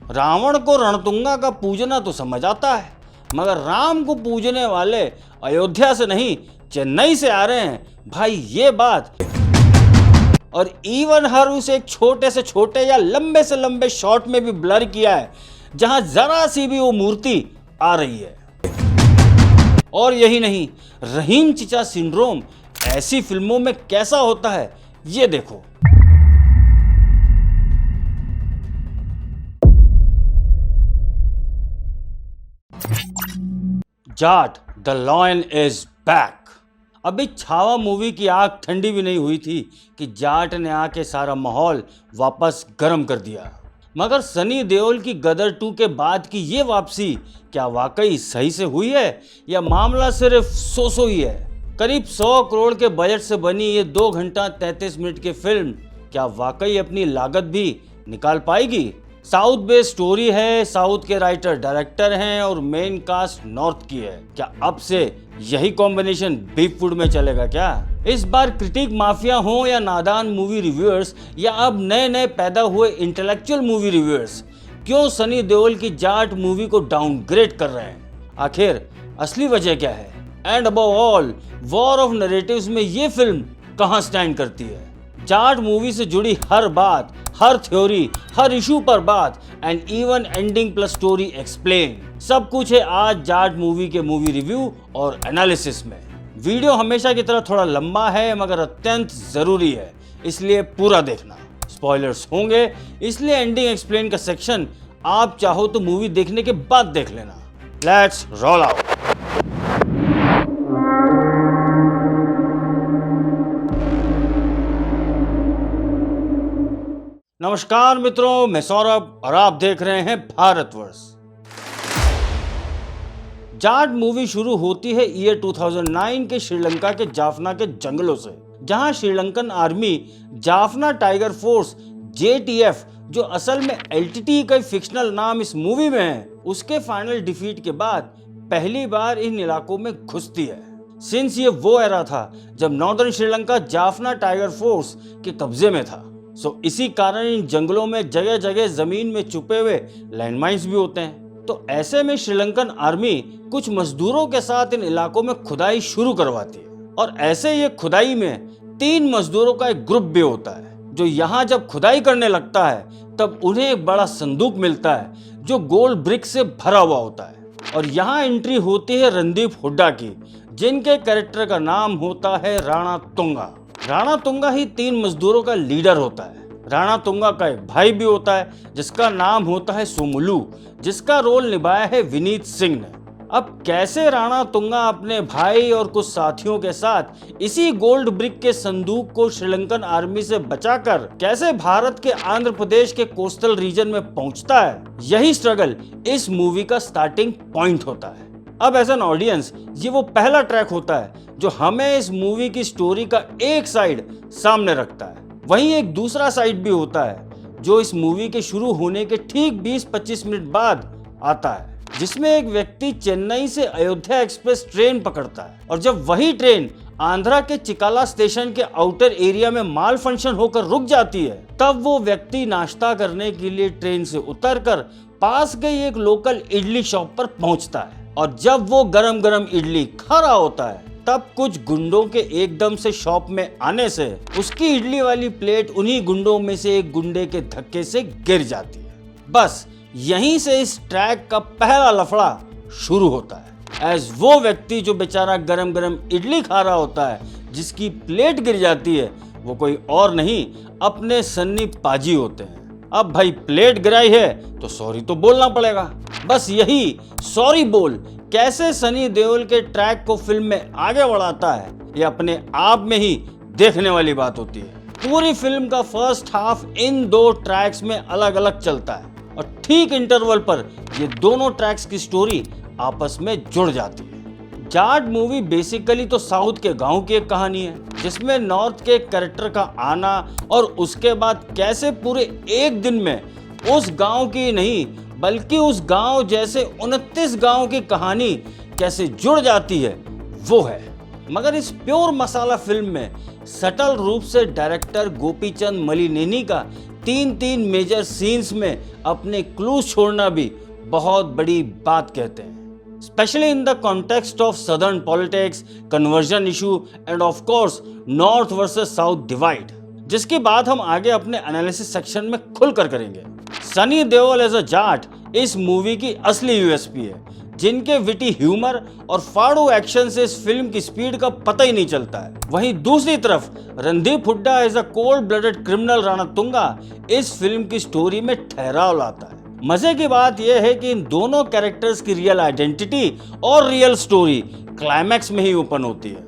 रावण को रणतुंगा का पूजना तो समझ आता है, मगर राम को पूजने वाले अयोध्या से नहीं चेन्नई से आ रहे हैं भाई, ये बात। और इवन हर उस एक छोटे से छोटे या लंबे से लंबे शॉट में भी ब्लर किया है जहां जरा सी भी वो मूर्ति आ रही है। और यही नहीं, रहीम चचा सिंड्रोम ऐसी फिल्मों में कैसा होता है ये देखो। Jat the lion is back. अभी छावा मूवी की आग ठंडी भी नहीं हुई थी कि जाट ने आके सारा माहौल वापस गर्म कर दिया। मगर सनी देओल की गदर 2 के बाद की ये वापसी क्या वाकई सही से हुई है या मामला सिर्फ सो ही है? करीब 100 करोड़ के बजट से बनी ये 2 घंटा 33 मिनट की फिल्म क्या वाकई अपनी लागत भी निकाल पाएगी? साउथ बेस्ड स्टोरी है, साउथ के राइटर डायरेक्टर हैं और मेन कास्ट नॉर्थ की है। क्या अब से यही कॉम्बिनेशन बीफ फूड में चलेगा क्या? इस बार क्रिटिक माफिया हो या नादान मूवी रिव्यूअर्स या अब नए नए पैदा हुए इंटेलेक्चुअल मूवी रिव्यूअर्स, क्यों सनी देओल की जाट मूवी को डाउनग्रेड कर रहे हैं? आखिर असली वजह क्या है? And above all, war of narratives में ये फिल्म कहां स्टैंड करती है? जाट मूवी से जुड़ी हर बात, हर थ्योरी, हर इशू पर बात and even ending plus story explain, सब कुछ है आज जाट मूवी के मूवी रिव्यू और एनालिसिस में। वीडियो हमेशा की तरह थोड़ा लंबा है मगर अत्यंत जरूरी है, इसलिए पूरा देखना। स्पॉयलर्स होंगे, इसलिए एंडिंग एक्सप्लेन का सेक्शन आप चाहो तो मूवी देखने के बाद देख लेना। Let's roll out. नमस्कार मित्रों, मैं सौरभ और आप देख रहे हैं भारतवर्ष। जाट मूवी शुरू होती है ईयर 2009 के श्रीलंका के जाफना के जंगलों से, जहां Sri Lankan army Jaffna tiger force JTF, जो असल में LTT का फिक्शनल नाम इस मूवी में है, उसके फाइनल डिफीट के बाद पहली बार इन इलाकों में घुसती है। सिंस ये वो एरा था जब northern Sri Lanka Jaffna tiger force के कब्जे में था, सो इसी कारण इन जंगलों में जगह जगह जमीन में छुपे हुए लैंडमाइंस भी होते हैं। तो ऐसे में श्रीलंकन आर्मी कुछ मजदूरों के साथ इन इलाकों में खुदाई शुरू करवाती है। और ऐसे ये खुदाई में 3 मजदूरों का एक ग्रुप भी होता है, जो यहाँ जब खुदाई करने लगता है तब उन्हें एक बड़ा संदूक मिलता है जो गोल्ड ब्रिक से भरा हुआ होता है। और यहाँ एंट्री होती है रणदीप हुड्डा की, जिनके कैरेक्टर का नाम होता है राणा तुंगा। राणा तुंगा ही 3 मजदूरों का लीडर होता है। राणा तुंगा का एक भाई भी होता है जिसका नाम होता है सोमुलू, जिसका रोल निभाया है विनीत सिंह ने। अब कैसे राणा तुंगा अपने भाई और कुछ साथियों के साथ इसी गोल्ड ब्रिक के संदूक को श्रीलंकन आर्मी से बचाकर कैसे भारत के आंध्र प्रदेश के कोस्टल रीजन में पहुंचता है, यही स्ट्रगल इस मूवी का स्टार्टिंग पॉइंट होता है। अब एज एन ऑडियंस ये वो पहला ट्रैक होता है जो हमें इस मूवी की स्टोरी का एक साइड सामने रखता है। वहीं एक दूसरा साइड भी होता है जो इस मूवी के शुरू होने के ठीक 20-25 मिनट बाद आता है, जिसमें एक व्यक्ति चेन्नई से अयोध्या एक्सप्रेस ट्रेन पकड़ता है। और जब वही ट्रेन आंध्रा के चिकाला स्टेशन के आउटर एरिया में माल फंक्शन होकर रुक जाती है, तब वो व्यक्ति नाश्ता करने के लिए ट्रेन से उतरकर पास गई एक लोकल इडली शॉप पर पहुंचता है। और जब वो गरम गरम इडली खा रहा होता है, तब कुछ गुंडों के एकदम से शॉप में आने से उसकी इडली वाली प्लेट उन्हीं गुंडों में से एक गुंडे के धक्के से गिर जाती है। बस यहीं से इस ट्रैक का पहला लफड़ा शुरू होता है। एज वो व्यक्ति जो बेचारा गरम गरम इडली खा रहा होता है, जिसकी प्लेट गिर जाती है, वो कोई और नहीं अपने सन्नी पाजी होते हैं। अब भाई प्लेट गिराई है तो सॉरी तो बोलना पड़ेगा। बस यही सॉरी बोल कैसे सनी देओल के ट्रैक को फिल्म में आगे बढ़ाता है, ये अपने आप में ही देखने वाली बात होती है। पूरी फिल्म का फर्स्ट हाफ इन 2 ट्रैक्स में अलग अलग चलता है और ठीक इंटरवल पर ये दोनों ट्रैक्स की स्टोरी आपस में जुड़ जाती है। जाट मूवी बेसिकली तो साउथ के गांव की एक कहानी है, जिसमें नॉर्थ के कैरेक्टर का आना और उसके बाद कैसे पूरे एक दिन में उस गांव की नहीं बल्कि उस गांव जैसे 29 गांव की कहानी कैसे जुड़ जाती है वो है। मगर इस प्योर मसाला फिल्म में सटल रूप से डायरेक्टर गोपीचंद मलिनेनी का तीन मेजर सीन्स में अपने क्लूज छोड़ना भी बहुत बड़ी बात कहते हैं, specially in the context of southern politics, conversion issue end of course north versus south divide, जिसकी बात हम आगे अपने एनालिसिस सेक्शन में खुलकर करेंगे। सनी देओल एज अ जाट इस मूवी की असली यूएसपी है, जिनके विटी ह्यूमर और फाड़ू एक्शन से इस फिल्म की स्पीड का पता ही नहीं चलता है। वहीं दूसरी तरफ Randeep Hooda as a cold blooded criminal Ranatunga इस फिल्म की स्टोरी में ठहराव लाता है। मजे की बात यह है कि इन दोनों कैरेक्टर्स की रियल आइडेंटिटी और रियल स्टोरी क्लाइमैक्स में ही ओपन होती है,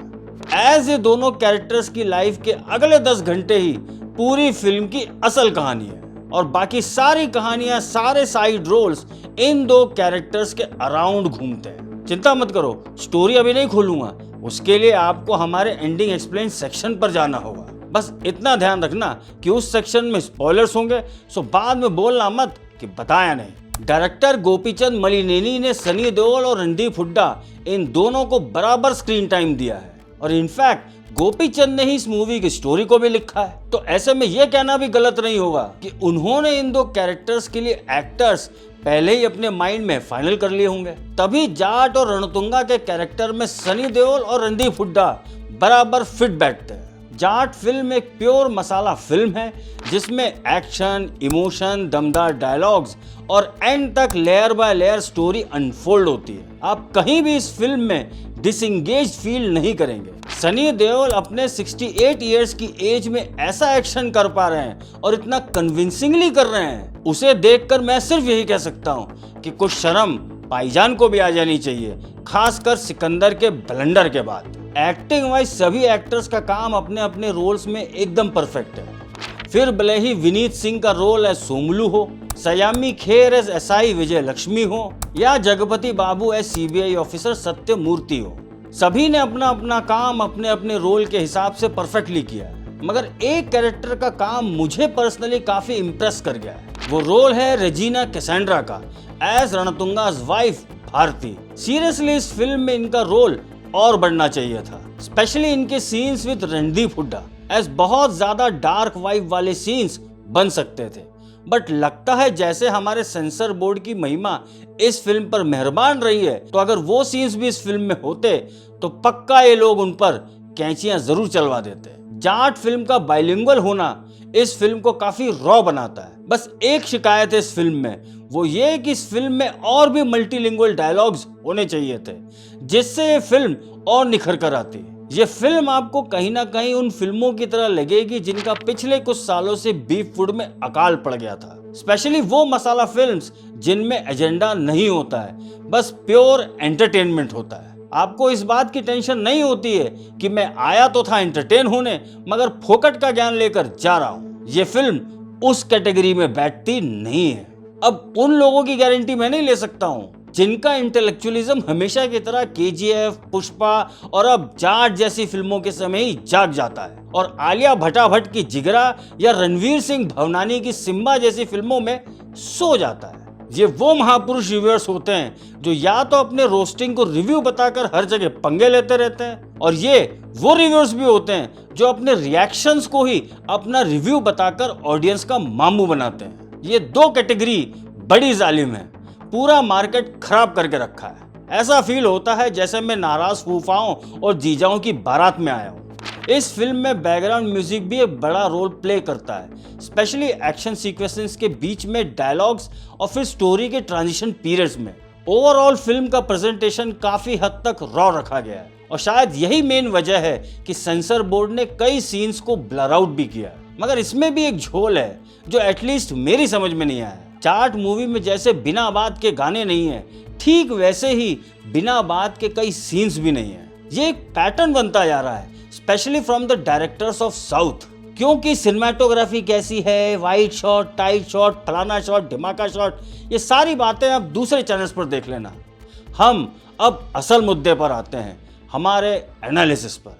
एज ये दोनों कैरेक्टर्स की लाइफ के अगले 10 घंटे ही पूरी फिल्म की असल कहानी है और बाकी सारी कहानियां, सारे साइड रोल्स इन दो कैरेक्टर्स के अराउंड घूमते हैं। चिंता मत करो, स्टोरी अभी नहीं खोलूंगा, उसके लिए आपको हमारे एंडिंग एक्सप्लेन सेक्शन पर जाना होगा। बस इतना ध्यान रखना कि उस सेक्शन में स्पॉयलर्स होंगे, सो बाद में बोलना मत कि बताया नहीं। डायरेक्टर गोपीचंद मलिनेनी ने सनी देओल और रणदीप हुड्डा इन दोनों को बराबर स्क्रीन टाइम दिया है और इनफैक्ट गोपीचंद ने ही इस मूवी की स्टोरी को भी लिखा है, तो ऐसे में यह कहना भी गलत नहीं होगा कि उन्होंने इन दो कैरेक्टर्स के लिए एक्टर्स पहले ही अपने माइंड में फाइनल कर लिए होंगे। तभी जाट और रणतुंगा के कैरेक्टर में सनी देओल और रणदीप हुड्डा बराबर फिट बैठते हैं। जाट फिल्म एक प्योर मसाला फिल्म है जिसमें एक्शन, इमोशन, दमदार डायलॉग्स और एंड तक layer by layer story unfold होती है। आप कहीं भी इस फिल्म में डिसंगेज फील नहीं करेंगे। सनी देओल अपने 68 इयर्स की एज में ऐसा एक्शन कर पा रहे हैं और इतना कन्विंसिंगली कर रहे हैं, उसे देखकर मैं सिर्फ यही कह सकता हूँ कि कुछ शर्म भाईजान को भी आ जानी चाहिए, खासकर सिकंदर के ब्लंडर के बाद। एक्टिंग वाइज सभी एक्टर्स का काम अपने अपने रोल्स में एकदम परफेक्ट है। फिर भले ही विनीत सिंह का रोल एज सोमलू हो, सयामी खेर एज एसआई विजय लक्ष्मी हो या जगपति बाबू एज सीबीआई ऑफिसर सत्य मूर्ति हो, सभी ने अपना अपना काम अपने अपने रोल के हिसाब से परफेक्टली किया है। मगर एक कैरेक्टर का काम मुझे पर्सनली काफी इम्प्रेस कर गया है, वो रोल है रेजिना कैसेंड्रा का as Ranatunga's wife Bharti. Seriously इस फिल्म में इनका रोल और बढ़ना चाहिए था, स्पेशली इनके scenes with Randeep Hooda as बहुत ज्यादा डार्क वाइब वाले सीन्स बन सकते थे। बट लगता है जैसे हमारे सेंसर बोर्ड की महिमा इस फिल्म पर मेहरबान रही है, तो अगर वो सीन्स भी इस फिल्म में होते तो पक्का ये लोग उन पर कैंचियां जरूर चलवा देते। जाट फिल्म का बाइलिंगुअल होना इस फिल्म को काफी रॉ बनाता है। बस एक शिकायत है इस फिल्म में, वो ये कि इस फिल्म में और भी मल्टीलिंगुअल डायलॉग्स होने चाहिए थे, जिससे ये फिल्म और निखर कर आती। ये फिल्म आपको कहीं ना कहीं उन फिल्मों की तरह लगेगी जिनका पिछले कुछ सालों से बीफ फूड में अकाल पड़ गया था, स्पेशली वो मसाला फिल्म्स जिनमें एजेंडा नहीं होता है, बस प्योर एंटरटेनमेंट होता है। आपको इस बात की टेंशन नहीं होती है कि मैं आया तो था एंटरटेन होने, मगर फोकट का ज्ञान लेकर जा रहा हूँ। ये फिल्म उस कैटेगरी में बैठती नहीं है। अब उन लोगों की गारंटी मैं नहीं ले सकता हूँ जिनका इंटेलेक्चुअलिज्म हमेशा की तरह केजीएफ, पुष्पा और अब जाट जैसी फिल्मों के समय ही जाग जाता है और आलिया भट्ट की जिगरा या रणवीर सिंह भवनानी की सिम्बा जैसी फिल्मों में सो जाता है। ये वो महापुरुष रिव्यूअर्स होते हैं जो या तो अपने रोस्टिंग को रिव्यू बताकर हर जगह पंगे लेते रहते हैं, और ये वो रिव्यूअर्स भी होते हैं जो अपने रिएक्शंस को ही अपना रिव्यू बताकर ऑडियंस का मामू बनाते हैं। ये दो कैटेगरी बड़ी जालिम है, पूरा मार्केट खराब करके रखा है। ऐसा फील होता है जैसे मैं नाराज फूफाओं और जीजाओं की बारात में आया हूँ। इस फिल्म में बैकग्राउंड म्यूजिक भी एक बड़ा रोल प्ले करता है, स्पेशली एक्शन सीक्वेंसेस के बीच में डायलॉग्स और फिर स्टोरी के ट्रांजिशन पीरियड्स में। ओवरऑल फिल्म का प्रेजेंटेशन काफी हद तक रॉ रखा गया है और शायद यही मेन वजह है कि सेंसर बोर्ड ने कई सीन्स को ब्लर आउट भी किया, मगर इसमें भी एक झोल है जो एटलीस्ट मेरी समझ में नहीं आया। जाट मूवी में जैसे बिना बात के गाने नहीं है, ठीक वैसे ही बिना बात के कई सीन्स भी नहीं है। ये एक पैटर्न बनता जा रहा है, specially from the directors of south, क्योंकि सिनेमाटोग्राफी कैसी है, वाइड शॉट, टाइट शॉट, फलाना शॉट, धमाका शॉट, ये सारी बातें आप दूसरे चैनल्स पर देख लेना। हम अब असल मुद्दे पर आते हैं, हमारे एनालिसिस पर।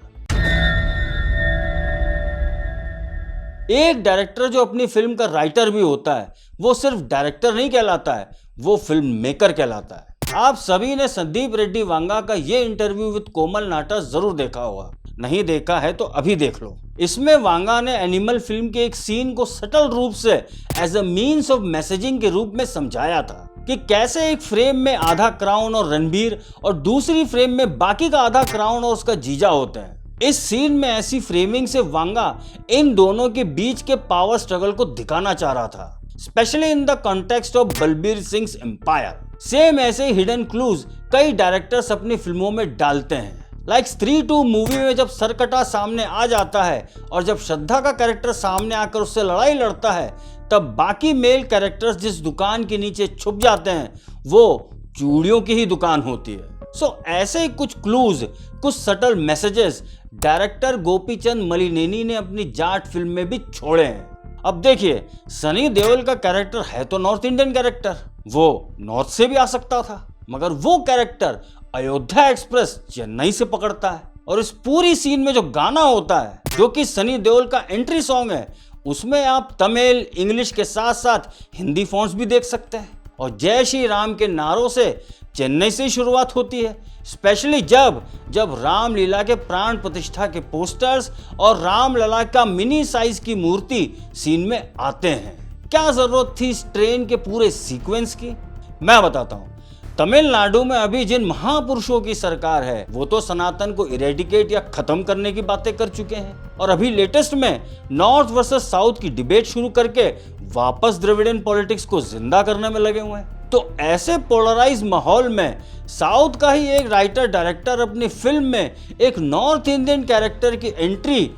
एक डायरेक्टर जो अपनी फिल्म का राइटर भी होता है, वो सिर्फ डायरेक्टर नहीं कहलाता है, वो फिल्म मेकर कहलाता है। आप सभी ने संदीप रेड्डी वांगा का ये इंटरव्यू विद कोमल नाटा जरूर देखा होगा। नहीं देखा है तो अभी देख लो। इसमें वांगा ने एनिमल फिल्म के एक सीन को सटल रूप से as a means of messaging के रूप में समझाया था कि कैसे एक फ्रेम में आधा क्राउन और रणबीर और दूसरी फ्रेम में बाकी का आधा क्राउन और उसका जीजा होते हैं। इस सीन में ऐसी फ्रेमिंग से वांगा इन दोनों के बीच के पावर स्ट्रगल को दिखाना चाह रहा था, specially in the context of Balbir Singh empire. Same ऐसे हिडन क्लूज कई डायरेक्टर्स अपनी फिल्मों में डालते हैं। लाइक स्त्री 2 मूवी में जब सरकटा सामने आ जाता है और जब श्रद्धा का कैरेक्टर सामने आकर उससे लड़ाई लड़ता है, तब बाकी मेल कैरेक्टर्स जिस दुकान के नीचे छुप जाते हैं वो चूड़ियों की ही दुकान होती है। सो ऐसे ही कुछ क्लूज, कुछ सटल मैसेजेस डायरेक्टर गोपीचंद मलिनेनी ने अपनी जाट फिल्म में भी छोड़े हैं। अब देखिए, सनी देओल का कैरेक्टर है तो नॉर्थ इंडियन कैरेक्टर, वो नॉर्थ से भी आ सकता था, मगर वो कैरेक्टर अयोध्या एक्सप्रेस चेन्नई से पकड़ता है। और इस पूरी सीन में जो गाना होता है, जो कि सनी देओल का एंट्री सॉन्ग है, उसमें आप तमिल, इंग्लिश के साथ साथ हिंदी फॉन्ट्स भी देख सकते हैं। और जय श्री राम के नारों से चेन्नई से ही शुरुआत होती है, स्पेशली जब रामलीला के प्राण प्रतिष्ठा के पोस्टर्स और रामलला का मिनी साइज की मूर्ति सीन में आते हैं। क्या जरूरत थी इस ट्रेन के पूरे सीक्वेंस की? मैं बताता हूँ। तमिलनाडु में अभी जिन महापुरुषों की सरकार है वो तो सनातन को इरेडिकेट या खत्म करने की बातें कर चुके हैं, और अभी लेटेस्ट में नॉर्थ वर्सेस साउथ की डिबेट शुरू करके वापस द्रविडियन पॉलिटिक्स को जिंदा करने में लगे हुए हैं। तो ऐसे पोलराइज माहौल में साउथ का ही एक राइटर डायरेक्टर अपनी फिल्म में एक नॉर्थ इंडियन कैरेक्टर की एंट्री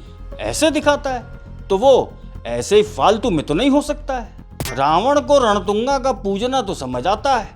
ऐसे दिखाता है, तो वो ऐसे ही फालतू में तो नहीं हो सकता है। रावण को रणतुंगा का पूजना तो समझ आता है,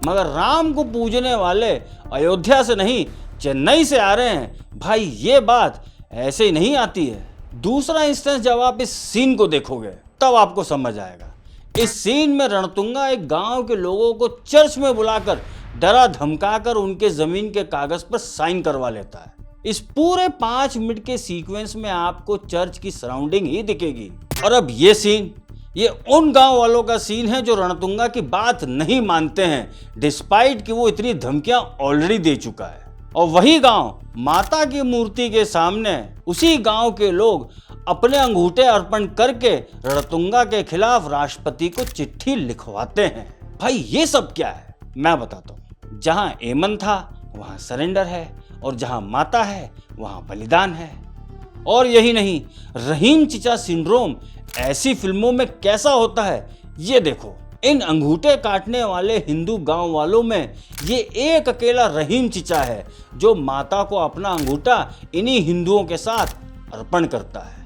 मगर राम को पूजने वाले अयोध्या से नहीं चेन्नई से आ रहे हैं भाई, ये बात ऐसे ही नहीं आती है। दूसरा इंस्टेंस, जब आप इस सीन को देखोगे तब आपको समझ आएगा। इस सीन में रणतुंगा एक गांव के लोगों को चर्च में बुलाकर डरा धमकाकर उनके जमीन के कागज पर साइन करवा लेता है। इस पूरे 5 मिनट के सीक्वेंस में आपको चर्च की सराउंडिंग ही दिखेगी। और अब ये सीन, ये उन गांव वालों का सीन है जो रणतुंगा की बात नहीं मानते हैं, डिस्पाइट कि वो इतनी धमकियां ऑलरेडी दे चुका है। और वही गांव माता की मूर्ति के सामने उसी गांव के लोग अपने अंगूठे अर्पण करके रणतुंगा के खिलाफ राष्ट्रपति को चिट्ठी लिखवाते हैं। भाई ये सब क्या है? मैं बताता हूँ। जहां एमन था वहां सरेंडर है, और जहां माता है वहां बलिदान है। और यही नहीं, रहीम चिचा सिंड्रोम ऐसी फिल्मों में कैसा होता है ये देखो। इन अंगूठे काटने वाले हिंदू गांव वालों में ये एक अकेला रहीम चिचा है जो माता को अपना अंगूठा इन्हीं हिंदुओं के साथ अर्पण करता है।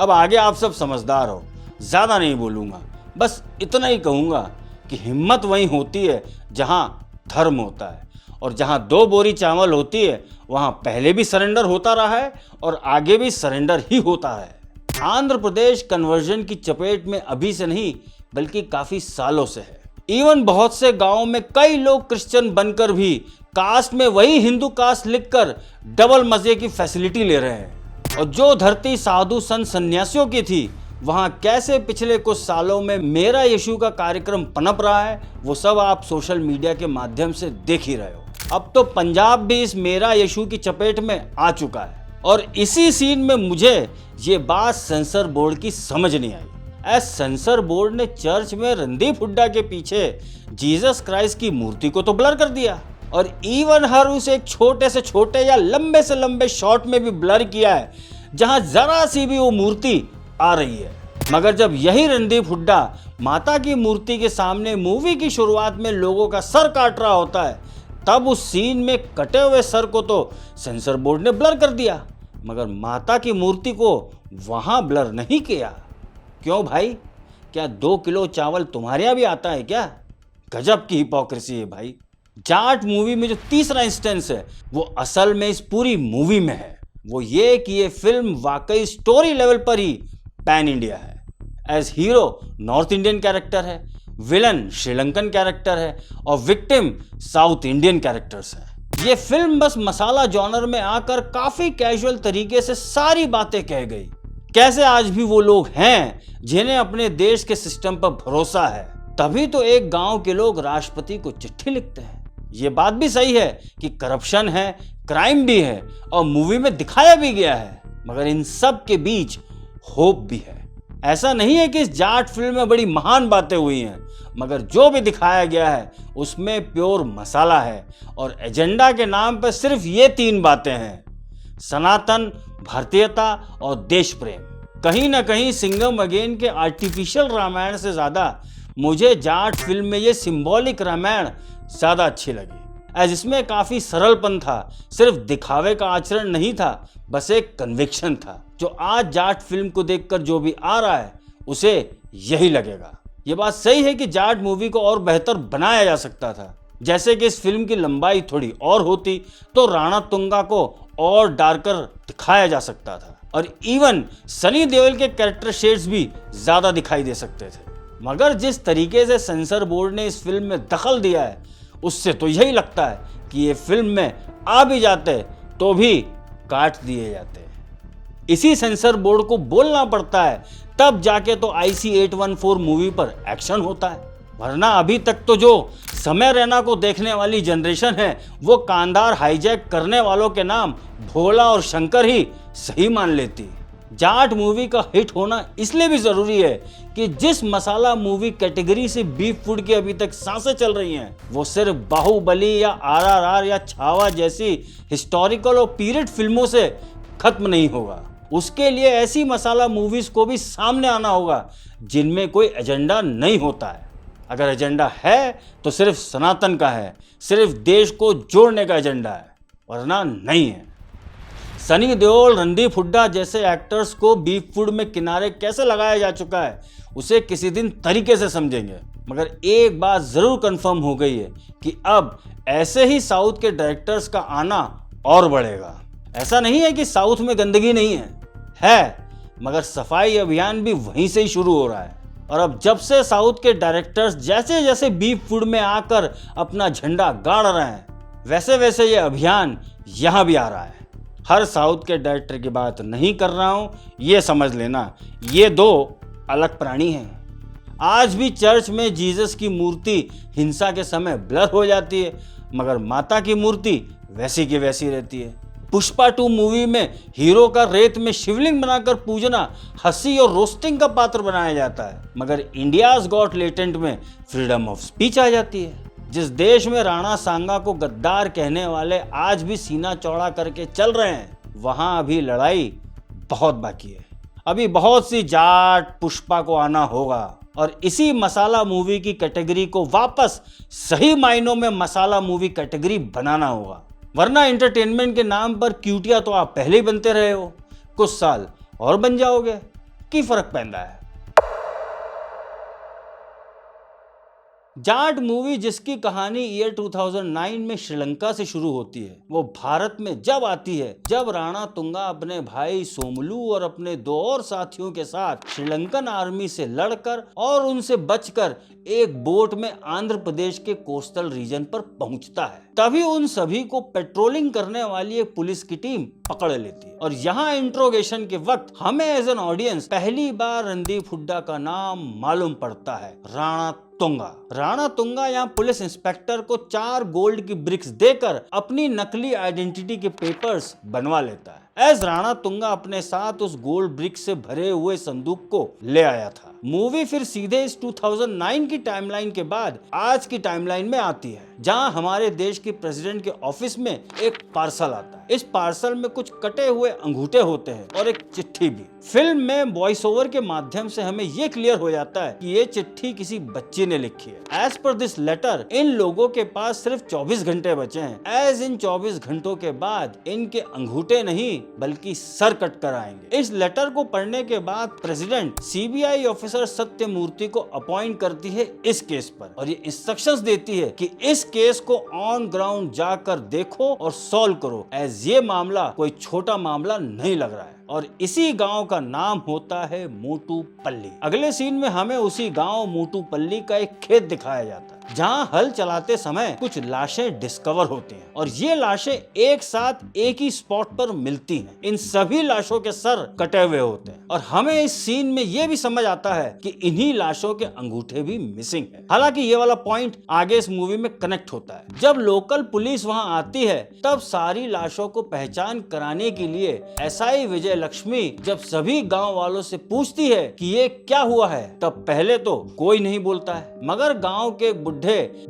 अब आगे आप सब समझदार हो, ज्यादा नहीं बोलूंगा, बस इतना ही कहूंगा कि हिम्मत वहीं होती है जहां धर्म होता है, और जहां 2 बोरी चावल होती है वहां पहले भी सरेंडर होता रहा है और आगे भी सरेंडर ही होता है। आंध्र प्रदेश कन्वर्जन की चपेट में अभी से नहीं बल्कि काफी सालों से है। इवन बहुत से गांवों में कई लोग क्रिश्चियन बनकर भी कास्ट में वही हिंदू कास्ट लिखकर डबल मजे की फैसिलिटी ले रहे हैं। और जो धरती साधु संत सन्यासियों की थी, वहां कैसे पिछले कुछ सालों में मेरा यीशु का कार्यक्रम पनप रहा है वो सब आप सोशल मीडिया के माध्यम से देख ही रहे हो। अब तो पंजाब भी इस मेरा यीशु की चपेट में आ चुका है। और इसी सीन में मुझे ये बात सेंसर बोर्ड की समझ नहीं आई। सेंसर बोर्ड ने चर्च में रणदीप हुड्डा के पीछे जीसस क्राइस्ट की मूर्ति को तो ब्लर कर दिया, और इवन हर उस एक छोटे से छोटे या लंबे से लंबे शॉट में भी ब्लर किया है जहां जरा सी भी वो मूर्ति आ रही है। मगर जब यही रणदीप हुड्डा माता की मूर्ति के सामने मूवी की शुरुआत में लोगों का सर काट रहा होता है, तब उस सीन में कटे हुए सर को तो सेंसर बोर्ड ने ब्लर कर दिया, मगर माता की मूर्ति को वहां ब्लर नहीं किया। क्यों भाई? क्या 2 किलो चावल तुम्हारे यहाँ भी आता है क्या? गजब की हिपोक्रेसी है भाई। जाट मूवी में जो तीसरा इंस्टेंस है वो असल में इस पूरी मूवी में है, वो ये कि ये फिल्म वाकई स्टोरी लेवल पर ही पैन इंडिया है। As hero North Indian character है, विलन श्रीलंकन कैरेक्टर है, और विक्टिम साउथ इंडियन कैरेक्टर्स हैं। ये फिल्म बस मसाला जॉनर में आकर काफी कैजुअल तरीके से सारी बातें कह गई। कैसे आज भी वो लोग हैं जिन्हें अपने देश के सिस्टम पर भरोसा है, तभी तो एक गांव के लोग राष्ट्रपति को चिट्ठी लिखते हैं। ये बात भी सही है कि करप्शन है, क्राइम भी है और मूवी में दिखाया भी गया है, मगर इन सब के बीच होप भी है। ऐसा नहीं है कि इस जाट फिल्म में बड़ी महान बातें हुई हैं, मगर जो भी दिखाया गया है उसमें प्योर मसाला है और एजेंडा के नाम पर सिर्फ ये 3 बातें हैं: सनातन, भारतीयता और देश प्रेम। कहीं ना कहीं सिंघम अगेन के आर्टिफिशियल रामायण से ज्यादा मुझे जाट फिल्म में ये सिंबॉलिक रामायण ज्यादा अच्छी लगी, एज इसमें काफी सरलपन था, सिर्फ दिखावे का आचरण नहीं था, बस एक कन्विक्शन था जो आज जाट फिल्म को देखकर जो भी आ रहा है उसे यही लगेगा। ये बात सही है कि जाट मूवी को और बेहतर बनाया जा सकता था, जैसे कि इस फिल्म की लंबाई थोड़ी और होती तो राणा तुंगा को और डार्कर दिखाया जा सकता था और इवन सनी देओल के कैरेक्टर शेड्स भी ज्यादा दिखाई दे सकते थे। मगर जिस तरीके से सेंसर बोर्ड ने इस फिल्म में दखल दिया है उससे तो यही लगता है कि ये फिल्म में आ भी जाते तो भी काट दिए जाते। इसी सेंसर बोर्ड को बोलना पड़ता है तब जाके तो IC 814 मूवी पर एक्शन होता है, वरना अभी तक तो जो समय रैना को देखने वाली जनरेशन है वो कांधार हाईजैक करने वालों के नाम भोला और शंकर ही सही मान लेती। जाट मूवी का हिट होना इसलिए भी जरूरी है कि जिस मसाला मूवी कैटेगरी से बीफ फूड की अभी तक सांसें चल रही हैं वो सिर्फ बाहुबली या RRR या छावा जैसी हिस्टोरिकल और पीरियड फिल्मों से खत्म नहीं होगा। उसके लिए ऐसी मसाला मूवीज को भी सामने आना होगा जिनमें कोई एजेंडा नहीं होता है। अगर एजेंडा है तो सिर्फ सनातन का है, सिर्फ देश को जोड़ने का एजेंडा है, वरना नहीं है। सनी देओल, रणदीप हुड्डा जैसे एक्टर्स को बीफ फूड में किनारे कैसे लगाया जा चुका है उसे किसी दिन तरीके से समझेंगे, मगर एक बात जरूर कंफर्म हो गई है कि अब ऐसे ही साउथ के डायरेक्टर्स का आना और बढ़ेगा। ऐसा नहीं है कि साउथ में गंदगी नहीं है, मगर सफाई अभियान भी वहीं से ही शुरू हो रहा है। और अब जब से साउथ के डायरेक्टर्स जैसे जैसे बीफ फूड में आकर अपना झंडा गाड़ रहे हैं वैसे वैसे ये अभियान यहाँ भी आ रहा है। हर साउथ के डायरेक्टर की बात नहीं कर रहा हूँ, ये समझ लेना ये 2 अलग प्राणी हैं। आज भी चर्च में जीसस की मूर्ति हिंसा के समय ब्लर हो जाती है, मगर माता की मूर्ति वैसी की वैसी रहती है। पुष्पा 2 मूवी में हीरो का रेत में शिवलिंग बनाकर पूजना हंसी और रोस्टिंग का पात्र बनाया जाता है, मगर इंडियाज गॉट लेटेंट में फ्रीडम ऑफ स्पीच आ जाती है। जिस देश में राणा सांगा को गद्दार कहने वाले आज भी सीना चौड़ा करके चल रहे हैं वहां अभी लड़ाई बहुत बाकी है। अभी बहुत सी जाट पुष्पा को आना होगा और इसी मसाला मूवी की कैटेगरी को वापस सही मायनों में मसाला मूवी कैटेगरी बनाना होगा, वरना एंटरटेनमेंट के नाम पर क्यूटिया तो आप पहले ही बनते रहे हो, कुछ साल और बन जाओगे, की फर्क पैंदा है। जाट मूवी जिसकी कहानी ईयर 2009 में श्रीलंका से शुरू होती है वो भारत में जब आती है जब राणा तुंगा अपने भाई सोमलू और अपने 2 और साथियों के साथ श्रीलंकन आर्मी से लड़कर और उनसे बचकर एक बोट में आंध्र प्रदेश के कोस्टल रीजन पर पहुंचता है। तभी उन सभी को पेट्रोलिंग करने वाली एक पुलिस की टीम पकड़ लेती है और यहाँ इंट्रोगेशन के वक्त हमें एज एन ऑडियंस पहली बार रणदीप हुड्डा का नाम मालूम पड़ता है, राणा तुंगा। राणा तुंगा यहाँ पुलिस इंस्पेक्टर को 4 गोल्ड की ब्रिक्स देकर अपनी नकली आइडेंटिटी के पेपर्स बनवा लेता है। एज राणा तुंगा अपने साथ उस गोल्ड ब्रिक्स से भरे हुए संदूक को ले आया था। मूवी फिर सीधे इस 2009 की टाइमलाइन के बाद आज की टाइमलाइन में आती है जहां हमारे देश के प्रेसिडेंट के ऑफिस में एक पार्सल आता है। इस पार्सल में कुछ कटे हुए अंगूठे होते हैं और एक चिट्ठी भी। फिल्म में वॉइस ओवर के माध्यम से हमें ये क्लियर हो जाता है कि ये चिट्ठी किसी बच्चे ने लिखी है। एज पर दिस लेटर इन लोगों के पास सिर्फ 24 घंटे बचे हैं। एज इन 24 घंटों के बाद इनके अंगूठे नहीं बल्कि सर कट कर आएंगे। इस लेटर को पढ़ने के बाद प्रेसिडेंट CBI ऑफिसर सत्यमूर्ति को अपॉइंट करती है इस केस पर और ये इंस्ट्रक्शंस देती है कि इस केस को ऑन ग्राउंड जाकर देखो और सॉल्व करो, एज ये मामला कोई छोटा मामला नहीं लग रहा है। और इसी गांव का नाम होता है मोटूपल्ली। अगले सीन में हमें उसी गांव मोटूपल्ली का एक खेत दिखाया जाता है जहां हल चलाते समय कुछ लाशें डिस्कवर होती हैं और ये लाशें एक साथ एक ही स्पॉट पर मिलती हैं। इन सभी लाशों के सर कटे हुए होते हैं और हमें इस सीन में ये भी समझ आता है कि इन्हीं लाशों के अंगूठे भी मिसिंग है। हालांकि ये वाला पॉइंट आगे इस मूवी में कनेक्ट होता है। जब लोकल पुलिस वहां आती है तब सारी लाशों को पहचान कराने के लिए एसआई विजय लक्ष्मी जब सभी गांव वालों से पूछती है कि ये क्या हुआ है, तब पहले तो कोई नहीं बोलता है, मगर गांव के बुढ़े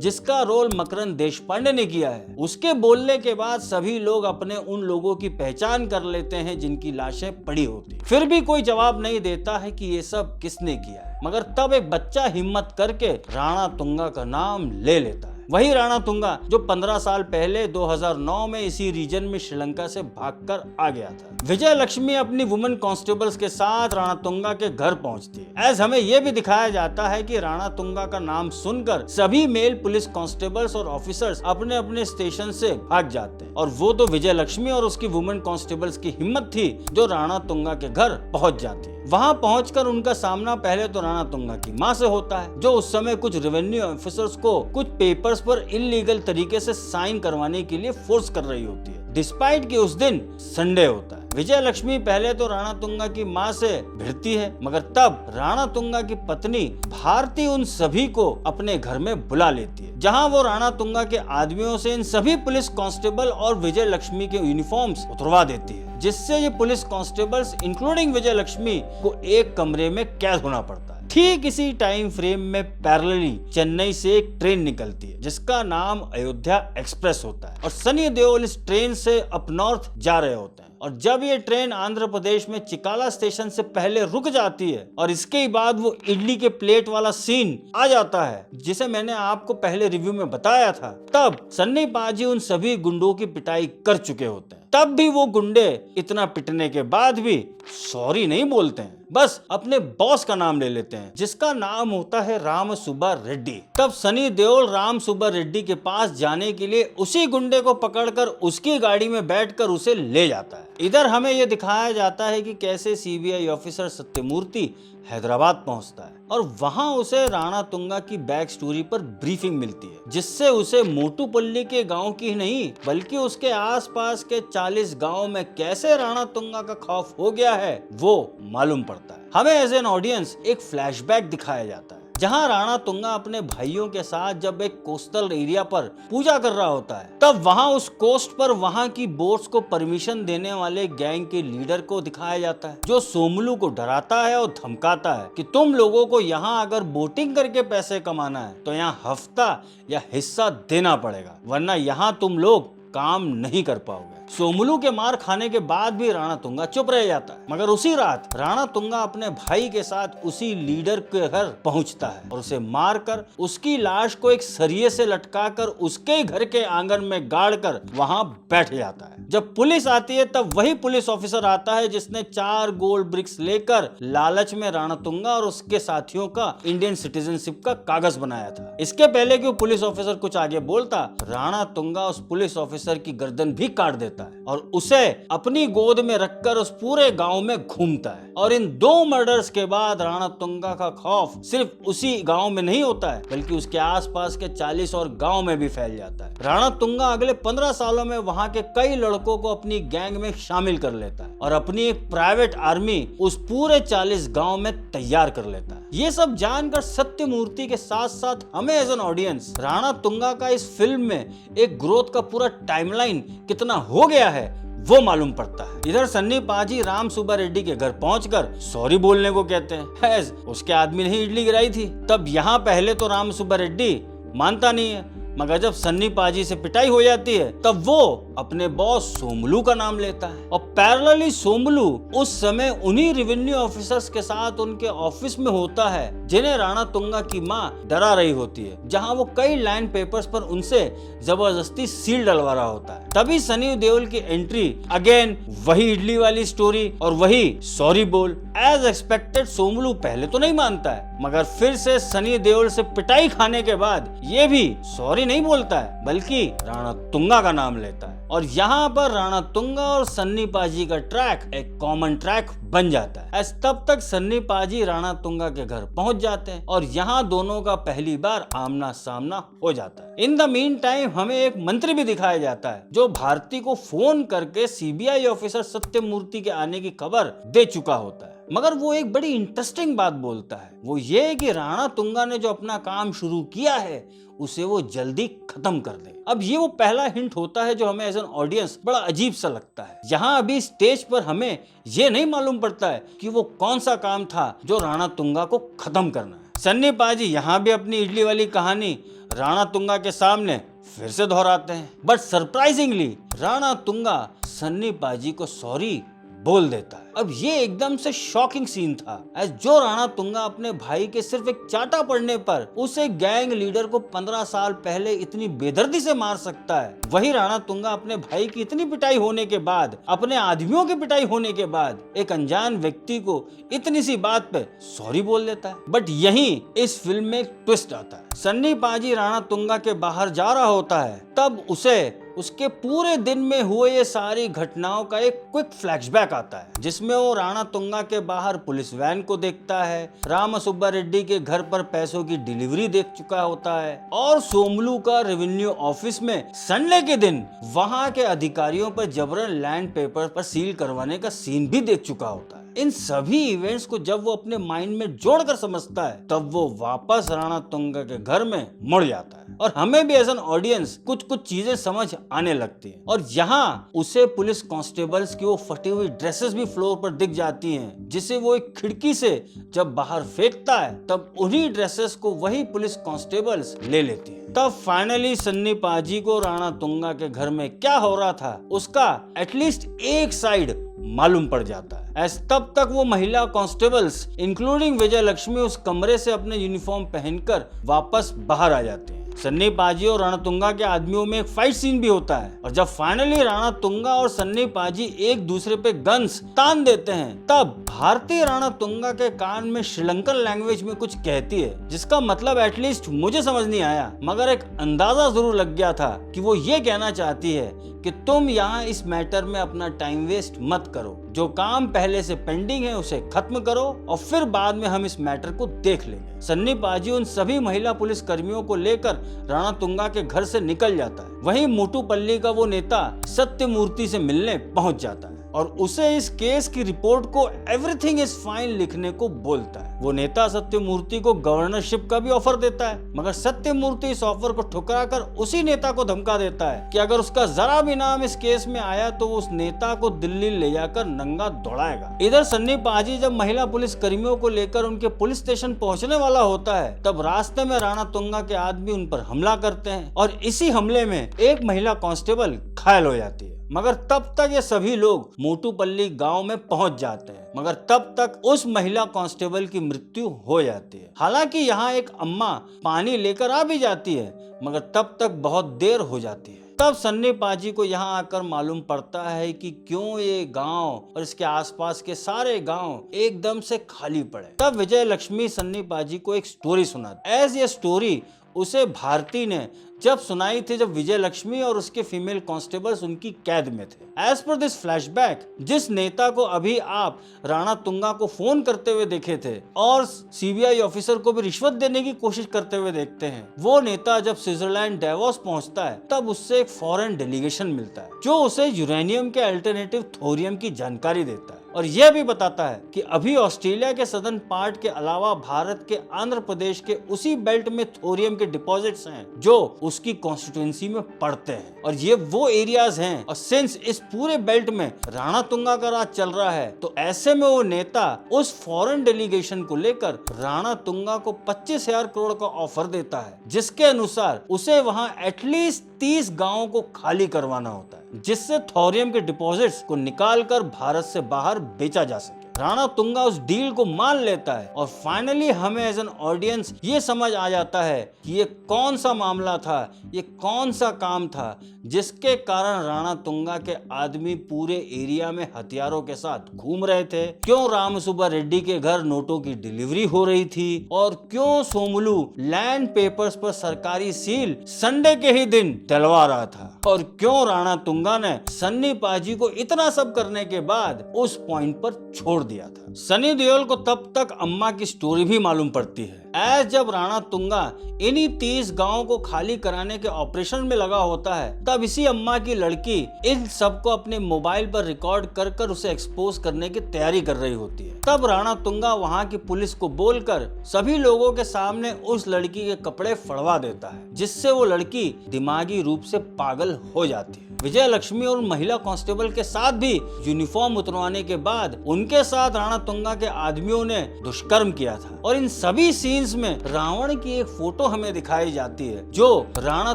जिसका रोल मकरंद देशपांडे ने किया है उसके बोलने के बाद सभी लोग अपने उन लोगों की पहचान कर लेते हैं जिनकी लाशें पड़ी होती। फिर भी कोई जवाब नहीं देता है कि ये सब किसने किया है, मगर तब एक बच्चा हिम्मत करके राणा तुंगा का नाम ले लेता है। वही राणा तुंगा जो 15 साल पहले 2009 में इसी रीजन में श्रीलंका से भागकर आ गया था। विजय लक्ष्मी अपनी वुमेन कांस्टेबल्स के साथ राणा तुंगा के घर पहुंचती है। एज हमें यह भी दिखाया जाता है कि राणा तुंगा का नाम सुनकर सभी मेल पुलिस कांस्टेबल्स और ऑफिसर्स अपने अपने स्टेशन से भाग जाते हैं और वो तो विजय लक्ष्मी और उसकी वुमेन कांस्टेबल्स की हिम्मत थी जो राणा तुंगा के घर पहुंच जाती है। वहां पहुंचकर उनका सामना पहले तो राणा तुंगा की मां से होता है जो उस समय कुछ रेवेन्यू ऑफिसर्स को कुछ पेपर्स पर इलीगल तरीके से साइन करवाने के लिए फोर्स कर रही होती है, डिस्पाइट कि उस दिन संडे होता है। विजय लक्ष्मी पहले तो राणा तुंगा की मां से भिड़ती है, मगर तब राणा तुंगा की पत्नी भारती उन सभी को अपने घर में बुला लेती है, जहां वो राणा तुंगा के आदमियों से इन सभी पुलिस कांस्टेबल और विजय लक्ष्मी के यूनिफॉर्म्स उतरवा देती है, जिससे ये पुलिस कांस्टेबल्स इंक्लूडिंग विजय लक्ष्मी को एक कमरे में कैद होना पड़ता है। ठीक इसी टाइम फ्रेम में पैरेलली चेन्नई से एक ट्रेन निकलती है जिसका नाम अयोध्या एक्सप्रेस होता है और सनी देओल इस ट्रेन से अप नॉर्थ जा रहे होते हैं। और जब ये ट्रेन आंध्र प्रदेश में चिकाला स्टेशन से पहले रुक जाती है और इसके बाद वो इडली के प्लेट वाला सीन आ जाता है जिसे मैंने आपको पहले रिव्यू में बताया था, तब सन्नी पाजी उन सभी गुंडों की पिटाई कर चुके होते हैं। तब भी वो गुंडे इतना पिटने के बाद भी सॉरी नहीं बोलते हैं, बस अपने बॉस का नाम ले लेते हैं जिसका नाम होता है राम सुब्बा रेड्डी। तब सनी देओल राम सुब्बा रेड्डी के पास जाने के लिए उसी गुंडे को पकड़कर उसकी गाड़ी में बैठकर उसे ले जाता है। इधर हमें यह दिखाया जाता है कि कैसे सीबीआई ऑफिसर सत्यमूर्ति हैदराबाद पहुंचता है और वहां उसे राणा तुंगा की बैक स्टोरी पर ब्रीफिंग मिलती है, जिससे उसे मोटूपल्ली के गांव की नहीं बल्कि उसके आसपास के 40 गांव में कैसे राणा तुंगा का खौफ हो गया है वो मालूम पड़ता है। हमें एज एन ऑडियंस एक फ्लैशबैक दिखाया जाता है जहां राणा तुंगा अपने भाइयों के साथ जब एक कोस्टल एरिया पर पूजा कर रहा होता है, तब वहां उस कोस्ट पर वहां की बोट्स को परमिशन देने वाले गैंग के लीडर को दिखाया जाता है जो सोमलू को डराता है और धमकाता है कि तुम लोगों को यहाँ अगर बोटिंग करके पैसे कमाना है तो यहाँ हफ्ता या हिस्सा देना पड़ेगा, वरना यहाँ तुम लोग काम नहीं कर पाओगे। सोमलू के मार खाने के बाद भी राणा तुंगा चुप रह जाता है, मगर उसी रात राणा तुंगा अपने भाई के साथ उसी लीडर के घर पहुंचता है और उसे मारकर उसकी लाश को एक सरिये से लटकाकर उसके घर के आंगन में गाड़कर वहां बैठ जाता है। जब पुलिस आती है तब वही पुलिस ऑफिसर आता है जिसने 4 गोल्ड ब्रिक्स लेकर लालच में राणा तुंगा और उसके साथियों का इंडियन सिटीजनशिप का कागज बनाया था। इसके पहले कि वो पुलिस ऑफिसर कुछ आगे बोलता, राणा तुंगा उस पुलिस ऑफिसर की गर्दन भी काट देता है और उसे अपनी गोद में रखकर उस पूरे गांव में घूमता है। और इन 2 मर्डर्स के बाद राणा तुंगा का खौफ सिर्फ उसी गांव में नहीं होता है बल्कि उसके आसपास के 40 और गांव में भी फैल जाता है। राणा तुंगा अगले 15 सालों में वहां के कई लड़कों को अपनी गैंग में शामिल कर लेता है और अपनी एक प्राइवेट आर्मी उस पूरे 40 गांव में तैयार कर लेता है। ये सब जानकर सत्यमूर्ति के साथ साथ हमें as an audience Rana Tunga का इस फिल्म में एक ग्रोथ का पूरा टाइमलाइन कितना हो गया है वो मालूम पड़ता है। इधर सन्नी पाजी राम सुब्बा रेड्डी के घर पहुंचकर सॉरी बोलने को कहते हैं, उसके आदमी ने इडली गिराई थी। तब यहाँ पहले तो राम सुब्बा रेड्डी मानता नहीं है, मगर जब सन्नी पाजी से पिटाई हो जाती है तब वो अपने बॉस सोमलू का नाम लेता है और पैरेलली सोमलू उस समय उन्हीं रेवेन्यू ऑफिसर्स के साथ उनके ऑफिस में होता है जिन्हें राणा तुंगा की मां डरा रही होती है, जहां वो कई लैंड पेपर्स पर उनसे जबरदस्ती सील डलवा रहा होता है। तभी सनी देओल की एंट्री, अगेन वही इडली वाली स्टोरी और वही सॉरी बोल। एज एक्सपेक्टेड सोमलू पहले तो नहीं मानता है, मगर फिर से सनी देओल से पिटाई खाने के बाद ये भी सॉरी नहीं बोलता है बल्कि राणा तुंगा का नाम लेता है और यहाँ पर राणा तुंगा और सन्नी पाजी का ट्रैक एक कॉमन ट्रैक बन जाता है। तब तक सन्नी पाजी राणा तुंगा के घर पहुंच जाते हैं और यहाँ दोनों का पहली बार आमना सामना हो जाता है। इन द मीन टाइम हमें एक मंत्री भी दिखाया जाता है जो भारती को फोन करके सीबीआई ऑफिसर सत्यमूर्ति के आने की खबर दे चुका होता है। मगर वो एक बड़ी इंटरेस्टिंग बात बोलता है, वो ये कि राणा तुंगा ने जो अपना काम शुरू किया है उसे वो जल्दी खत्म कर दे। अब ये वो पहला हिंट होता है जो हमें एज एन ऑडियंस बड़ा अजीब सा लगता है। यहाँ अभी स्टेज पर हमें ये नहीं मालूम पड़ता है कि वो कौन सा काम था जो राणा तुंगा को खत्म करना है। सन्नी पाजी यहाँ भी अपनी इडली वाली कहानी राणा तुंगा के सामने फिर से दोहराते हैं, बट सरप्राइजिंगली राणा तुंगा सन्नी पाजी को सॉरी बोल देता है। अब ये एकदम से शॉकिंग सीन था, एज जो राणा तुंगा अपने भाई के सिर्फ एक चाटा पड़ने पर उसे गैंग लीडर को 15 साल पहले इतनी बेदर्दी से मार सकता है, वही राणा तुंगा अपने भाई की इतनी पिटाई होने के बाद, अपने आदमियों की पिटाई होने के बाद एक अनजान व्यक्ति को इतनी सी बात पे सॉरी बोल देता है। बट यही इस फिल्म में एक ट्विस्ट आता है। सन्नी पाजी राणा तुंगा के बाहर जा रहा होता है, तब उसे उसके पूरे दिन में हुए ये सारी घटनाओं का एक क्विक फ्लैशबैक आता है, जिसमें वो राणा तुंगा के बाहर पुलिस वैन को देखता है, राम सुब्बा रेड्डी के घर पर पैसों की डिलीवरी देख चुका होता है और सोमलू का रेवेन्यू ऑफिस में संडे के दिन वहां के अधिकारियों पर जबरन लैंड पेपर पर सील करवाने का सीन भी देख चुका होता है। इन सभी इवेंट्स को जब वो अपने माइंड में जोड़कर समझता है, तब वो वापस राणा तुंगा के घर में मुड़ जाता है और हमें भी एज एन ऑडियंस कुछ कुछ चीजें समझ आने लगती हैं। और यहाँ उसे पुलिस कांस्टेबल्स की वो फटी हुई ड्रेसेस भी फ्लोर पर दिख जाती हैं, जिसे वो एक खिड़की से जब बाहर फेंकता है, तब उन्हीं ड्रेसेस को वही पुलिस कांस्टेबल्स ले लेती हैं। तब फाइनली सन्नी पाजी को राणा तुंगा के घर में क्या हो रहा था उसका एटलीस्ट एक साइड मालूम पड़ जाता है। तब तक वो महिला कांस्टेबल्स इंक्लूडिंग विजय लक्ष्मी उस कमरे से अपने यूनिफॉर्म पहनकर वापस बाहर आ जाते हैं। सन्नी पाजी और राणा तुंगा के आदमियों में एक फाइट सीन भी होता है और जब फाइनली राणा तुंगा और सन्नी पाजी एक दूसरे पे गन्स तान देते हैं, तब भारतीय राणा तुंगा के कान में श्रीलंकन लैंग्वेज में कुछ कहती है, जिसका मतलब एटलीस्ट मुझे समझ नहीं आया, मगर एक अंदाजा जरूर लग गया था कि वो ये कहना चाहती है कि तुम यहाँ इस मैटर में अपना टाइम वेस्ट मत करो, जो काम पहले से पेंडिंग है उसे खत्म करो और फिर बाद में हम इस मैटर को देख लेंगे। सन्नी पाजी उन सभी महिला पुलिस कर्मियों को लेकर राणा तुंगा के घर से निकल जाता है। वहीं मोटूपल्ली का वो नेता सत्यमूर्ति से मिलने पहुंच जाता है और उसे इस केस की रिपोर्ट को एवरीथिंग इज फाइन लिखने को बोलता है। वो नेता सत्यमूर्ति को गवर्नरशिप का भी ऑफर देता है, मगर सत्यमूर्ति इस ऑफर को ठुकराकर उसी नेता को धमका देता है कि अगर उसका जरा भी नाम इस केस में आया तो वो उस नेता को दिल्ली ले जाकर नंगा दौड़ाएगा। इधर सन्नी पाजी जब महिला पुलिस कर्मियों को लेकर उनके पुलिस स्टेशन पहुंचने वाला होता है, तब रास्ते में राणा तुंगा के आदमी उन पर हमला करते हैं और इसी हमले में एक महिला कांस्टेबल घायल हो जाती है। मगर तब तक ये सभी लोग मोटूपल्ली गांव में पहुंच जाते हैं, मगर तब तक उस महिला कांस्टेबल की मृत्यु हो जाती है। हालांकि यहाँ एक अम्मा पानी लेकर आ भी जाती है, मगर तब तक बहुत देर हो जाती है। तब सन्नी पाजी को यहाँ आकर मालूम पड़ता है कि क्यों ये गांव और इसके आसपास के सारे गांव एकदम से खाली पड़े। तब विजय लक्ष्मी सन्नी पाजी को एक स्टोरी सुनाती है। एज ये स्टोरी उसे भारती ने जब सुनाई थी जब विजय लक्ष्मी और उसके फीमेल कांस्टेबल्स उनकी कैद में थे। एज पर दिस फ्लैशबैक, जिस नेता को अभी आप राणा तुंगा को फोन करते हुए देखे थे और सीबीआई ऑफिसर को भी रिश्वत देने की कोशिश करते हुए देखते हैं, वो नेता जब स्विट्जरलैंड डेवोस पहुंचता है, तब उससे एक फॉरेन डेलीगेशन मिलता है जो उसे यूरेनियम के अल्टरनेटिव थोरियम की जानकारी देता है और यह भी बताता है कि अभी ऑस्ट्रेलिया के सदर्न पार्ट के अलावा भारत के आंध्र प्रदेश के उसी बेल्ट में थोरियम के डिपॉजिट्स हैं जो उसकी कॉन्स्टिट्यूएंसी में पड़ते हैं और ये वो एरियाज हैं। और सिंस इस पूरे बेल्ट में राणा तुंगा का राज चल रहा है, तो ऐसे में वो नेता उस फॉरेन डेलीगेशन को लेकर राणा तुंगा को 25,000 करोड़ का ऑफर देता है, जिसके अनुसार उसे वहां एटलीस्ट 30 गांवों को खाली करवाना होता है, जिससे थोरियम के डिपॉजिट्स को निकालकर भारत से बाहर बेचा जा सके। राणा तुंगा उस डील को मान लेता है और फाइनली हमें एज एन ऑडियंस ये समझ आ जाता है कि ये कौन सा मामला था, ये कौन सा काम था जिसके कारण राणा तुंगा के आदमी पूरे एरिया में हथियारों के साथ घूम रहे थे, क्यों राम सुब्बा रेड्डी के घर नोटों की डिलीवरी हो रही थी और क्यों सोमलू लैंड पेपर्स पर सरकारी सील संडे के ही दिन डलवा रहा था और क्यों राणा तुंगा ने सन्नी पाजी को इतना सब करने के बाद उस पॉइंट पर छोड़ दिया था। सनी देओल को तब तक अम्मा की स्टोरी भी मालूम पड़ती है। जब राणा तुंगा इन्हीं 30 गांवों को खाली कराने के ऑपरेशन में लगा होता है, तब इसी अम्मा की लड़की इन सबको अपने मोबाइल पर रिकॉर्ड कर कर उसे एक्सपोज करने की तैयारी कर रही होती है। तब राणा तुंगा वहां की पुलिस को बोलकर सभी लोगों के सामने उस लड़की के कपड़े फड़वा देता है, जिससे वो लड़की दिमागी रूप से पागल हो जाती है। विजय लक्ष्मी और महिला कांस्टेबल के साथ भी यूनिफॉर्म उतरवाने के बाद उनके साथ राणा तुंगा के आदमियों ने दुष्कर्म किया था और इन सभी सीन्स में रावण की एक फोटो हमें दिखाई जाती है जो राणा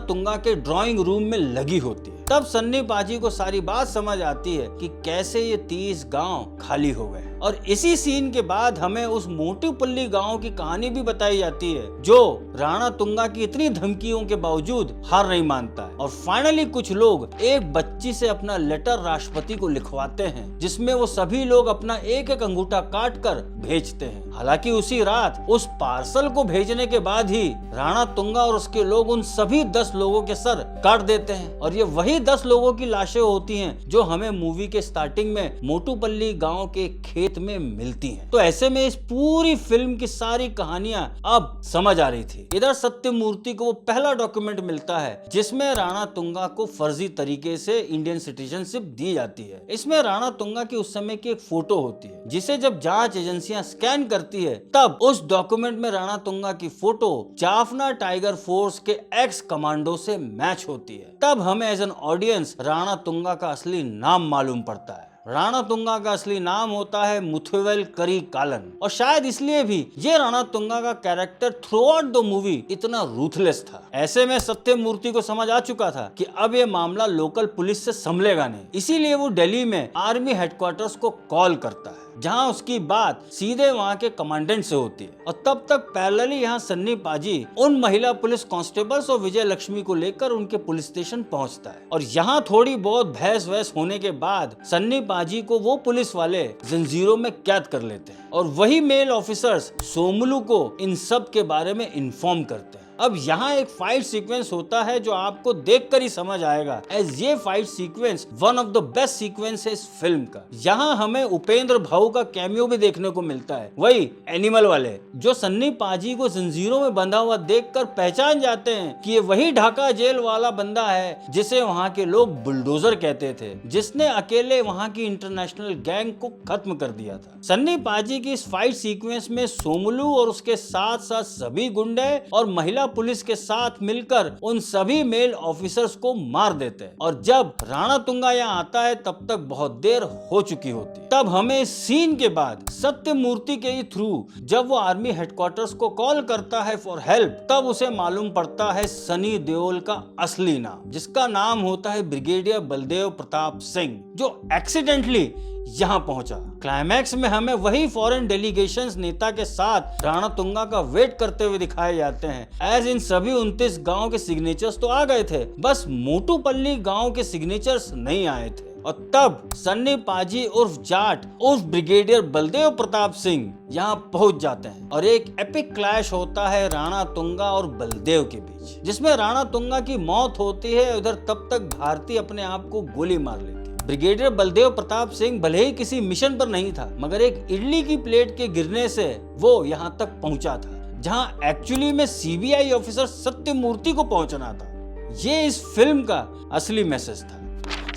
तुंगा के ड्राइंग रूम में लगी होती है। तब सन्नी पाजी को सारी बात समझ आती है कि कैसे ये 30 गांव खाली हो गए और इसी सीन के बाद हमें उस मोटूपल्ली गांव की कहानी भी बताई जाती है जो राणा तुंगा की इतनी धमकियों के बावजूद हार नहीं मानता है और फाइनली कुछ लोग एक बच्ची से अपना लेटर राष्ट्रपति को लिखवाते हैं, जिसमें वो सभी लोग अपना एक एक अंगूठा काट कर भेजते हैं। हालांकि उसी रात उस पार्सल को भेजने के बाद ही राणा तुंगा और उसके लोग उन सभी 10 लोगों के सर काट देते हैं और ये वही 10 लोगों की लाशें होती हैं जो हमें मूवी के स्टार्टिंग में मोटूपल्ली गांव के खेत में मिलती हैं। तो ऐसे में इस पूरी फिल्म की सारी कहानियां अब समझ आ रही थी। इधर सत्यमूर्ति को वो पहला डॉक्यूमेंट मिलता है जिसमें राणा तुंगा को फर्जी तरीके से इंडियन सिटीजनशिप दी जाती है। इसमें राणा तुंगा की उस समय की एक फोटो होती है जिसे जब जांच एजेंसियां स्कैन करती है तब उस डॉक्यूमेंट में राणा तुंगा की फोटो जाफना टाइगर फोर्स के एक्स कमांडो से मैच होती है। तब हमें as an audience Rana Tunga का असली नाम मालूम पड़ता है। राणा तुंगा का असली नाम होता है मुथुवेल करी कालन और शायद इसलिए भी ये राणा तुंगा का character through out the movie इतना रूथलेस था। ऐसे में सत्यमूर्ति को समझ आ चुका था कि अब ये मामला लोकल पुलिस से संभलेगा नहीं, इसीलिए वो दिल्ली में आर्मी हेडक्वार्टर्स को कॉल करता है जहां उसकी बात सीधे वहां के कमांडेंट से होती है और तब तक पैरेलली यहाँ सन्नी पाजी उन महिला पुलिस कांस्टेबल्स और विजय लक्ष्मी को लेकर उनके पुलिस स्टेशन पहुंचता है और यहाँ थोड़ी बहुत बहस वहस होने के बाद सन्नी पाजी को वो पुलिस वाले जंजीरों में कैद कर लेते हैं और वही मेल ऑफिसर्स सोमलू को इन सब के बारे में इन्फॉर्म करते हैं। अब यहाँ एक फाइट सीक्वेंस होता है जो आपको देखकर ही समझ आएगा एज ये fight sequence one of the best sequence है इस फिल्म का। यहाँ हमें उपेंद्र भाऊ का कैमियो भी देखने को मिलता है, वही एनिमल वाले जो सन्नी पाजी को जंजीरों में बंधा हुआ देखकर पहचान जाते हैं कि ये वही ढाका जेल वाला बंदा है जिसे वहाँ के लोग बुलडोजर कहते थे, जिसने अकेले वहाँ की इंटरनेशनल गैंग को खत्म कर दिया था। सन्नी पाजी की इस फाइट सीक्वेंस में सोमलू और उसके साथ साथ सभी गुंडे और महिला पुलिस के साथ मिलकर उन सभी मेल ऑफिसर्स को मार देते हैं और जब राणा तुंगा यहाँ आता है तब तक बहुत देर हो चुकी होती है। तब हमें इस सीन के बाद सत्यमूर्ति के थ्रू जब वो आर्मी हेडक्वार्टर्स को कॉल करता है फॉर हेल्प, तब उसे मालूम पड़ता है सनी देओल का असली नाम, जिसका नाम होता है ब्रिगेडियर बलदेव प्रताप सिंह, जो एक्सीडेंटली यहाँ पहुंचा। क्लाइमैक्स में हमें वही फॉरेन डेलीगेशंस नेता के साथ राणा तुंगा का वेट करते हुए दिखाए जाते हैं एज इन सभी 29 गांव के सिग्नेचर्स तो आ गए थे, बस मोटूपल्ली गांव के सिग्नेचर्स नहीं आए थे। और तब सन्नी पाजी उर्फ जाट उर्फ ब्रिगेडियर बलदेव प्रताप सिंह यहाँ पहुंच जाते हैं और एक एपिक क्लैश होता है राणा तुंगा और बलदेव के बीच, जिसमें राणा तुंगा की मौत होती है। उधर तब तक भारती अपने आप को गोली मार लेती। ब्रिगेडियर बलदेव प्रताप सिंह भले ही किसी मिशन पर नहीं था, मगर एक इडली की प्लेट के गिरने से वो यहाँ तक पहुंचा था जहां एक्चुअली में सीबीआई ऑफिसर सत्यमूर्ति को पहुंचना था। ये इस फिल्म का असली मैसेज था।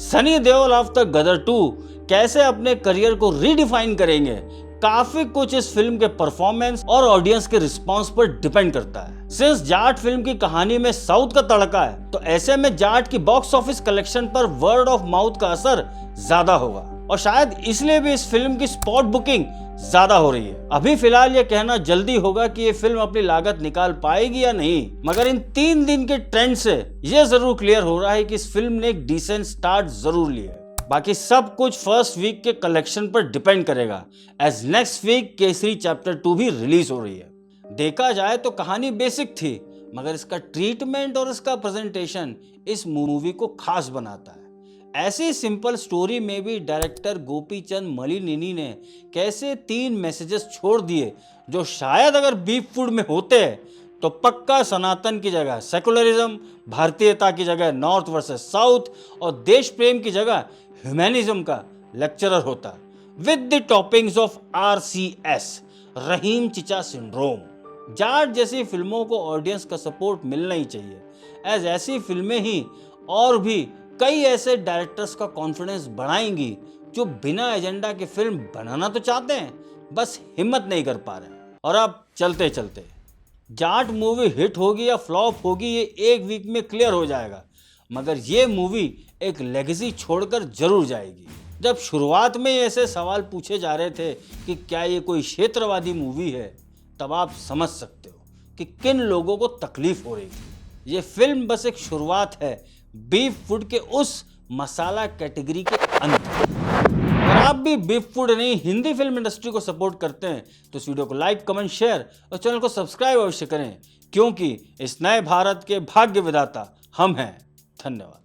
सनी देओल आफ्टर गदर 2 कैसे अपने करियर को रीडिफाइन करेंगे, काफी कुछ इस फिल्म के परफॉर्मेंस और ऑडियंस के रिस्पांस पर डिपेंड करता है। सिंस जाट फिल्म की कहानी में साउथ का तड़का है, तो ऐसे में जाट की बॉक्स ऑफिस कलेक्शन पर वर्ड ऑफ माउथ का असर ज्यादा होगा और शायद इसलिए भी इस फिल्म की स्पॉट बुकिंग ज्यादा हो रही है। अभी फिलहाल ये कहना जल्दी होगा कि ये फिल्म अपनी लागत निकाल पाएगी या नहीं, मगर इन 3 दिन के ट्रेंड से ये जरूर क्लियर हो रहा है कि इस फिल्म ने एक डिसेंट स्टार्ट जरूर लिया है। बाकी सब कुछ फर्स्ट वीक के कलेक्शन पर डिपेंड करेगा, as next week Kesari chapter 2 भी रिलीज हो रही है। देखा जाए तो कहानी बेसिक थी, मगर इसका ट्रीटमेंट और इसका प्रेजेंटेशन इस मूवी को खास बनाता है। ऐसी सिंपल स्टोरी में भी डायरेक्टर गोपीचंद मलिनेनी ने कैसे 3 मैसेजेस छोड़ दिए, जो शायद अगर बीफ फूड में होते तो पक्का सनातन की जगह सेकुलरिज्म, भारतीयता की जगह नॉर्थ वर्सेस साउथ और देश प्रेम की जगह ह्यूमैनिज्म का लेक्चरर होता, with the toppings of RCS, Rahim चिचा सिंड्रोम। जाट जैसी फिल्मों को ऑडियंस का सपोर्ट मिलना ही चाहिए, एज ऐसी फिल्में ही और भी कई ऐसे डायरेक्टर्स का कॉन्फिडेंस बढ़ाएंगी जो बिना एजेंडा के फिल्म बनाना तो चाहते हैं, बस हिम्मत नहीं कर पा रहे हैं। और अब चलते चलते जाट मूवी हिट होगी या फ्लॉप होगी ये एक वीक में क्लियर हो जाएगा, मगर ये मूवी एक लेगेसी छोड़कर जरूर जाएगी। जब शुरुआत में ऐसे सवाल पूछे जा रहे थे कि क्या ये कोई क्षेत्रवादी मूवी है, तब आप समझ सकते हो कि किन लोगों को तकलीफ हो रही थी। ये फिल्म बस एक शुरुआत है बीफ फूड के उस मसाला कैटेगरी के अंत। और आप भी बीफ फूड नहीं हिंदी फिल्म इंडस्ट्री को सपोर्ट करते हैं तो इस वीडियो को लाइक, कमेंट, शेयर और चैनल को सब्सक्राइब अवश्य करें, क्योंकि इस नए भारत के भाग्य विधाता हम हैं। धन्यवाद।